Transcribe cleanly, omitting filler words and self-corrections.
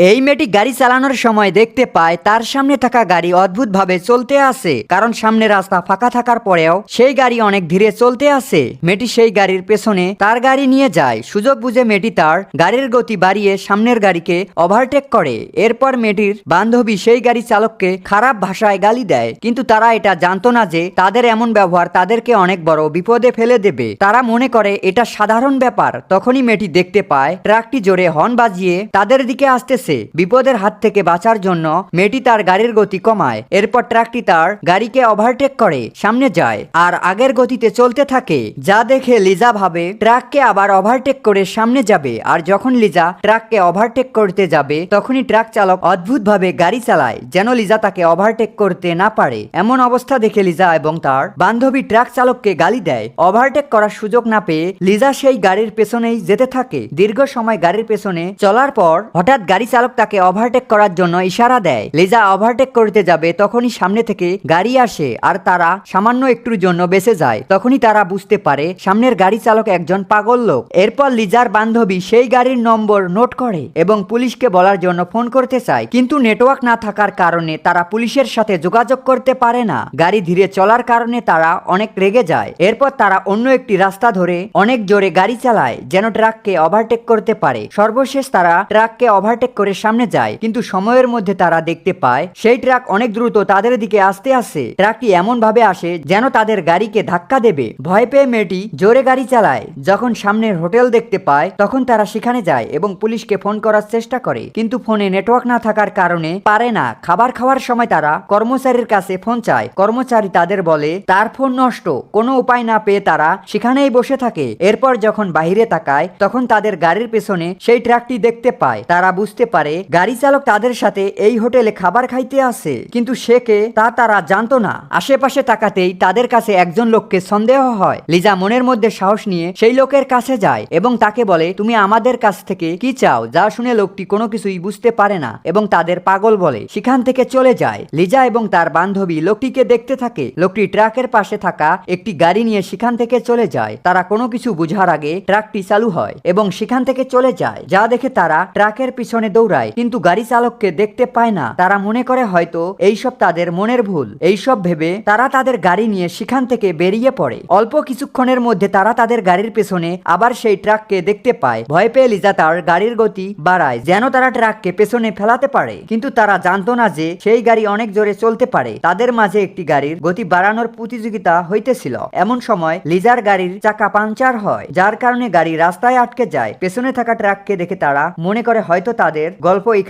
এই মেয়েটি গাড়ি চালানোর সময় দেখতে পায় তার সামনে থাকা গাড়ি অদ্ভুতভাবে চলতে আসে, কারণ সামনে রাস্তা ফাঁকা থাকার পরেও সেই গাড়ি অনেক ধীরে চলতে আসে। মেয়েটি সেই গাড়ির পেছনে তার গাড়ি নিয়ে যায়। সুযোগ বুঝে মেয়েটি তার গাড়ির গতি বাড়িয়ে সামনের গাড়িকে ওভারটেক করে। এরপর মেয়েটির বান্ধবী সেই গাড়ি চালককে খারাপ ভাষায় গালি দেয়, কিন্তু তারা এটা জানতো না যে তাদের এমন ব্যবহার তাদেরকে অনেক বড় বিপদে ফেলে দেবে। তারা মনে করে এটা সাধারণ ব্যাপার। তখনই মেয়েটি দেখতে পায় ট্রাকটি জোরে হর্ন বাজিয়ে তাদের দিকে আসতেছে। বিপদের হাত থেকে বাঁচার জন্য মেয়েটি তার গাড়ির গতি কমায়। এরপর ট্রাকটি তার গাড়িকে ওভারটেক করে সামনে যায় আর আগের গতিতে চলতে থাকে, যা দেখে লিজা ভাবে ট্রাককে আবার ওভারটেক করে সামনে যাবে। আর যখন লিজা ট্রাককে ওভারটেক করতে যাবে তখনই ট্রাক চালক অদ্ভুতভাবে গাড়ি চালায় যেন লিজা তাকে ওভারটেক করতে না পারে। এমন অবস্থা দেখে লিজা এবং তার বান্ধবী ট্রাক চালককে গালি দেয়। ওভারটেক করার সুযোগ না পেয়ে লিজা সেই গাড়ির পেছনেই যেতে থাকে। দীর্ঘ সময় গাড়ির পেছনে চলার পর হঠাৎ গাড়ি চালক তাকে ওভারটেক করার জন্য ইশারা দেয়। লিজা ওভারটেক করতে যাবে তখনই সামনে থেকে গাড়ি আসে আর তারা সামান্য একটুর জন্য বেঁচে যায়। তখনই তারা বুঝতে পারে সামনের গাড়ি চালক একজন পাগল লোক। এরপর লিজার বান্ধবী সেই গাড়ির নম্বর নোট করে এবং পুলিশকে বলার জন্য ফোন করতে চায়, কিন্তু নেটওয়ার্ক না থাকার কারণে তারা পুলিশের সাথে যোগাযোগ করতে পারে না। গাড়ি ধীরে চলার কারণে তারা অনেক রেগে যায়। এরপর তারা অন্য একটি রাস্তা ধরে অনেক জোরে গাড়ি চালায় যেন ট্রাককে ওভারটেক করতে পারে। সর্বশেষ তারা ট্রাককে ওভারটেক করে সামনে যায়, কিন্তু সময়ের মধ্যে তারা দেখতে পায় সেই ট্রাক অনেক দ্রুত তাদের দিকে আসতে আসে। ট্রাকটি এমন ভাবে আসে যেন তাদের গাড়িকে ধাক্কা দেবে। ভয় পেয়ে মেয়েটি জোরে গাড়ি চালায়। যখন সামনের হোটেল দেখতে পায় তখন তারা সেখানে যায় এবং পুলিশকে ফোন করার চেষ্টা করে, কিন্তু ফোনে নেটওয়ার্ক না থাকার কারণে পারে না। খাবার খাওয়ার সময় তারা কর্মচারীর কাছে ফোন চায়। কর্মচারী তাদের বলে তার ফোন নষ্ট। কোনো উপায় না পেয়ে তারা সেখানেই বসে থাকে। এরপর যখন বাইরে তাকায় তখন তাদের গাড়ির পেছনে সেই ট্রাকটি দেখতে পায়। তারা বুঝতে পারে গাড়ি চালক তাদের সাথে এই হোটেলে খাবার খাইতে আসে, কিন্তু সে কে তা তারা জানতো না। আশেপাশে তাকাতেই তাদের কাছে একজন লোককে সন্দেহ হয়। লিজা মনের মধ্যে সাহস নিয়ে সেই লোকের কাছে যায় এবং তাকে বলে, তুমি আমাদের কাছ থেকে কি চাও? যা শুনে লোকটি কোনো কিছুই বুঝতে পারে না এবং তাদের পাগল বলে সেখান থেকে চলে যায়। লিজা এবং তার বান্ধবী লোকটিকে দেখতে থাকে। লোকটি ট্রাকের পাশে থাকা একটি গাড়ি নিয়ে সেখান থেকে চলে যায়। তারা কোনো কিছু বুঝার আগে ট্রাকটি চালু হয় এবং সেখান থেকে চলে যায়, যা দেখে তারা ট্রাকের পিছনে দৌড়ায়, কিন্তু গাড়ি চালককে দেখতে পায় না। তারা মনে করে হয়তো এইসব তাদের মনের ভুল। এইসব ভেবে তারা তাদের গাড়ি নিয়ে সেখান থেকে বেরিয়ে পড়ে। অল্প কিছুক্ষণের মধ্যে তারা তাদের গাড়ির পেছনে আবার সেই ট্রাককে দেখতে পায়। ভয় পেয়ে লিজা তার গাড়ির গতি বাড়ায় যেন তারা ট্রাককে পেছনে ফেলাতে পারে, কিন্তু তারা জানতো না যে সেই গাড়ি অনেক জোরে চলতে পারে। তাদের মাঝে একটি গাড়ির গতি বাড়ানোর প্রতিযোগিতা হইতেছিল। এমন সময় লিজার গাড়ির চাকা পাংচার হয়, যার কারণে গাড়ি রাস্তায় আটকে যায়। পেছনে থাকা ট্রাককে দেখে তারা মনে করে হয়তো তাদের গল্প